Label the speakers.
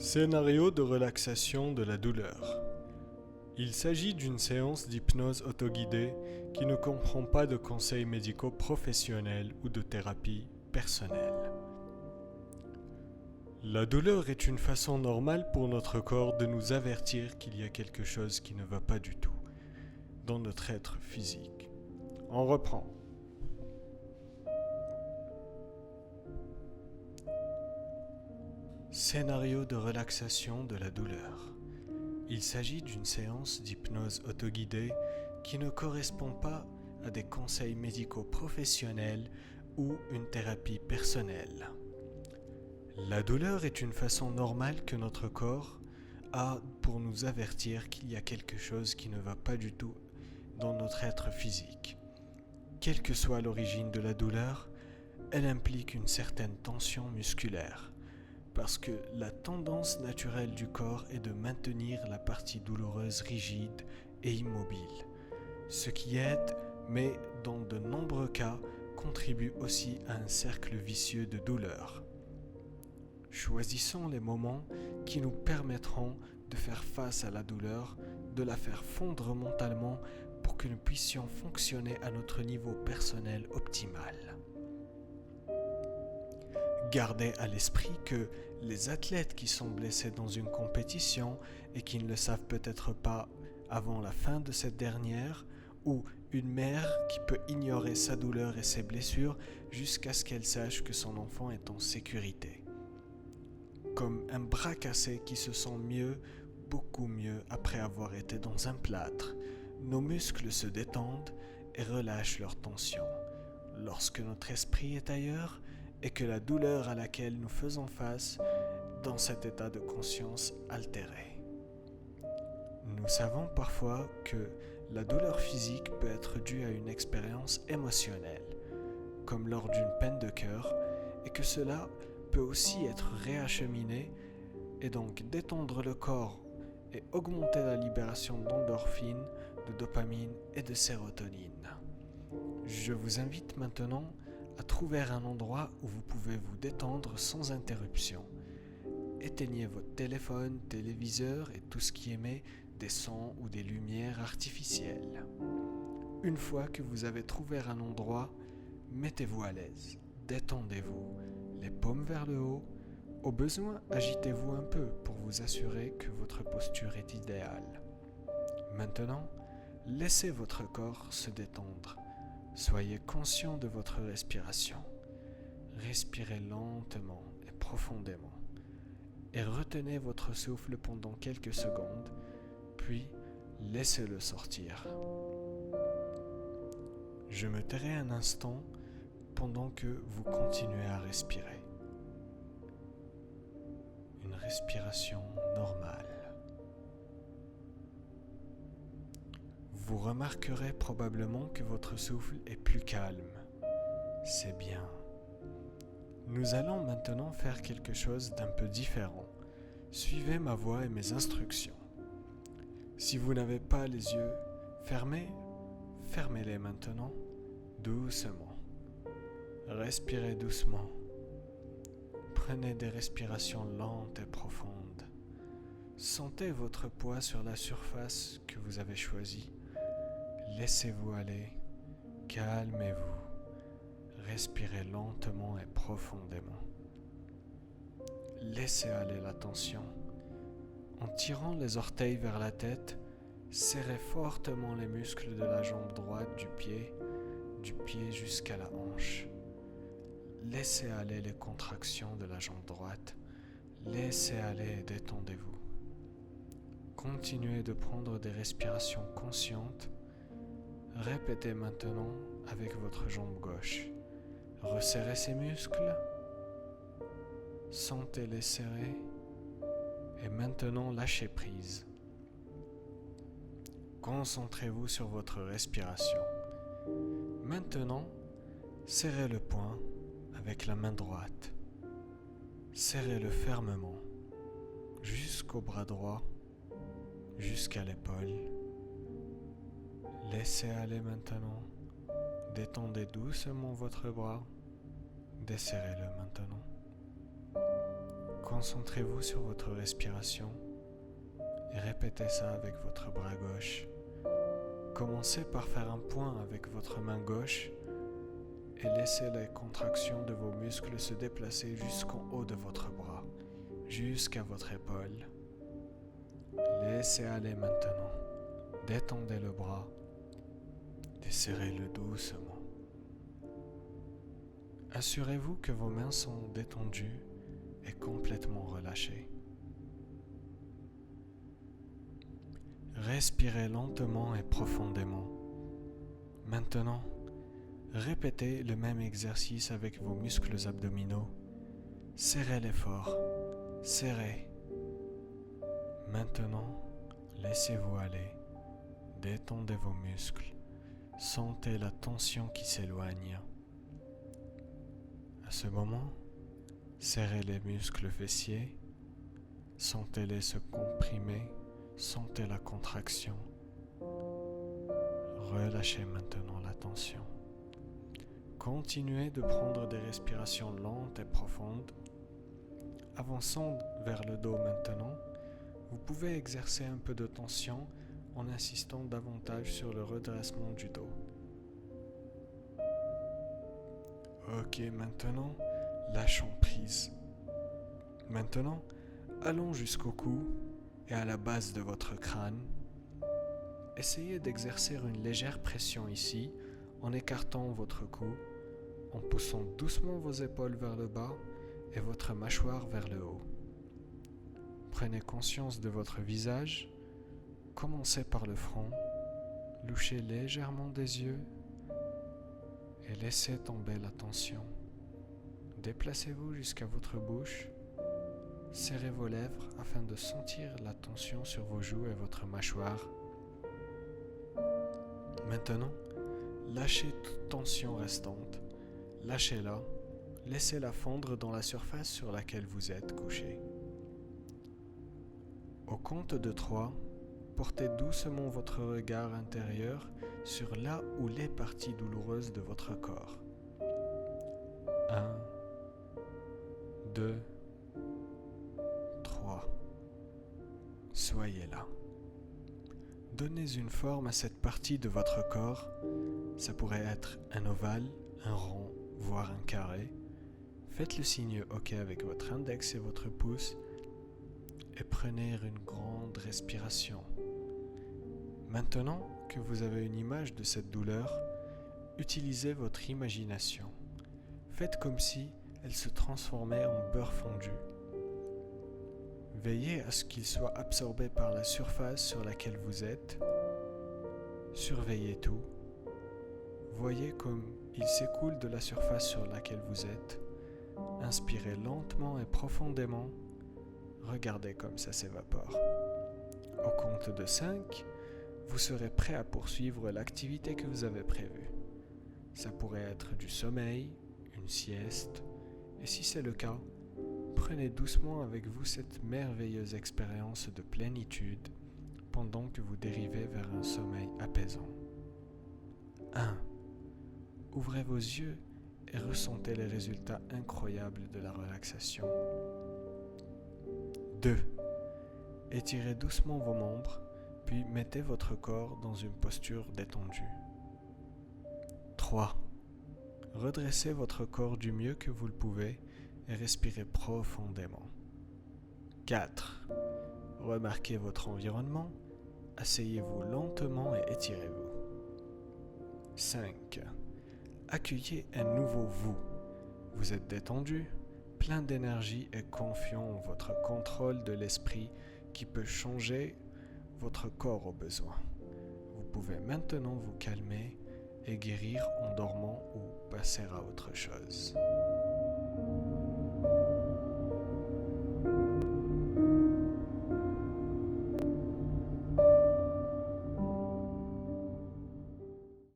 Speaker 1: Scénario de relaxation de la douleur. Il s'agit d'une séance d'hypnose autoguidée qui ne comprend pas de conseils médicaux professionnels ou de thérapie personnelle. La douleur est une façon normale pour notre corps de nous avertir qu'il y a quelque chose qui ne va pas du tout dans notre être physique. On reprend. Scénario de relaxation de la douleur. Il s'agit d'une séance d'hypnose autoguidée qui ne correspond pas à des conseils médicaux professionnels ou une thérapie personnelle. La douleur est une façon normale que notre corps a pour nous avertir qu'il y a quelque chose qui ne va pas du tout dans notre être physique. Quelle que soit l'origine de la douleur, elle implique une certaine tension musculaire. Parce que la tendance naturelle du corps est de maintenir la partie douloureuse rigide et immobile, ce qui aide, mais dans de nombreux cas, contribue aussi à un cercle vicieux de douleur. Choisissons les moments qui nous permettront de faire face à la douleur, de la faire fondre mentalement pour que nous puissions fonctionner à notre niveau personnel optimal. Gardez à l'esprit que les athlètes qui sont blessés dans une compétition et qui ne le savent peut-être pas avant la fin de cette dernière, ou une mère qui peut ignorer sa douleur et ses blessures jusqu'à ce qu'elle sache que son enfant est en sécurité. Comme un bras cassé qui se sent mieux, beaucoup mieux après avoir été dans un plâtre, nos muscles se détendent et relâchent leur tension. Lorsque notre esprit est ailleurs, et que la douleur à laquelle nous faisons face dans cet état de conscience altéré. Nous savons parfois que la douleur physique peut être due à une expérience émotionnelle, comme lors d'une peine de cœur, et que cela peut aussi être réacheminé et donc détendre le corps et augmenter la libération d'endorphines, de dopamine et de sérotonine. Je vous invite maintenant à trouver un endroit où vous pouvez vous détendre sans interruption. Éteignez votre téléphone, téléviseur et tout ce qui émet des sons ou des lumières artificielles. Une fois que vous avez trouvé un endroit, mettez-vous à l'aise, détendez-vous, les paumes vers le haut. Au besoin, agitez-vous un peu pour vous assurer que votre posture est idéale. Maintenant, laissez votre corps se détendre. Soyez conscient de votre respiration. Respirez lentement et profondément. Et retenez votre souffle pendant quelques secondes, puis laissez-le sortir. Je me tairai un instant pendant que vous continuez à respirer. Une respiration normale. Vous remarquerez probablement que votre souffle est plus calme. C'est bien. Nous allons maintenant faire quelque chose d'un peu différent. Suivez ma voix et mes instructions. Si vous n'avez pas les yeux fermés, fermez-les maintenant, doucement. Respirez doucement. Prenez des respirations lentes et profondes. Sentez votre poids sur la surface que vous avez choisie. Laissez-vous aller, calmez-vous, respirez lentement et profondément. Laissez aller la tension. En tirant les orteils vers la tête, serrez fortement les muscles de la jambe droite du pied jusqu'à la hanche. Laissez aller les contractions de la jambe droite. Laissez aller et détendez-vous. Continuez de prendre des respirations conscientes. Répétez maintenant avec votre jambe gauche. Resserrez ces muscles. Sentez-les serrer. Et maintenant lâchez prise. Concentrez-vous sur votre respiration. Maintenant, serrez le poing avec la main droite. Serrez-le fermement jusqu'au bras droit, jusqu'à l'épaule. Laissez aller maintenant. Détendez doucement votre bras. Desserrez-le maintenant. Concentrez-vous sur votre respiration et répétez ça avec votre bras gauche. Commencez par faire un point avec votre main gauche et laissez les contractions de vos muscles se déplacer jusqu'en haut de votre bras, jusqu'à votre épaule. Laissez aller maintenant. Détendez le bras. Desserrez-le doucement. Assurez-vous que vos mains sont détendues et complètement relâchées. Respirez lentement et profondément. Maintenant, répétez le même exercice avec vos muscles abdominaux. Serrez-les fort. Serrez. Maintenant, laissez-vous aller. Détendez vos muscles. Sentez la tension qui s'éloigne. À ce moment, serrez les muscles fessiers. Sentez-les se comprimer. Sentez la contraction. Relâchez maintenant la tension. Continuez de prendre des respirations lentes et profondes. Avançons vers le dos maintenant. Vous pouvez exercer un peu de tension en insistant davantage sur le redressement du dos. Ok, maintenant, lâchons prise. Maintenant, allons jusqu'au cou et à la base de votre crâne. Essayez d'exercer une légère pression ici en écartant votre cou, en poussant doucement vos épaules vers le bas et votre mâchoire vers le haut. Prenez conscience de votre visage. Commencez par le front. Louchez légèrement des yeux et laissez tomber la tension. Déplacez-vous jusqu'à votre bouche. Serrez vos lèvres afin de sentir la tension sur vos joues et votre mâchoire. Maintenant, lâchez toute tension restante. Lâchez-la. Laissez-la fondre dans la surface sur laquelle vous êtes couché. Au compte de 3, portez doucement votre regard intérieur sur là où les parties douloureuses de votre corps. 1, 2, 3. Soyez là. Donnez une forme à cette partie de votre corps. Ça pourrait être un ovale, un rond, voire un carré. Faites le signe OK avec votre index et votre pouce et prenez une grande respiration. Maintenant que vous avez une image de cette douleur, utilisez votre imagination. Faites comme si elle se transformait en beurre fondu. Veillez à ce qu'il soit absorbé par la surface sur laquelle vous êtes. Surveillez tout. Voyez comme il s'écoule de la surface sur laquelle vous êtes. Inspirez lentement et profondément. Regardez comme ça s'évapore. Au compte de 5, vous serez prêt à poursuivre l'activité que vous avez prévue. Ça pourrait être du sommeil, une sieste, et si c'est le cas, prenez doucement avec vous cette merveilleuse expérience de plénitude pendant que vous dérivez vers un sommeil apaisant. 1. Ouvrez vos yeux et ressentez les résultats incroyables de la relaxation. 2. Étirez doucement vos membres, puis mettez votre corps dans une posture détendue. 3. Redressez votre corps du mieux que vous le pouvez et respirez profondément. 4. Remarquez votre environnement, asseyez-vous lentement et étirez-vous. 5. Accueillez un nouveau vous. Vous êtes détendu, plein d'énergie et confiant en votre contrôle de l'esprit qui peut changer votre corps au besoin. Vous pouvez maintenant vous calmer et guérir en dormant ou passer à autre chose.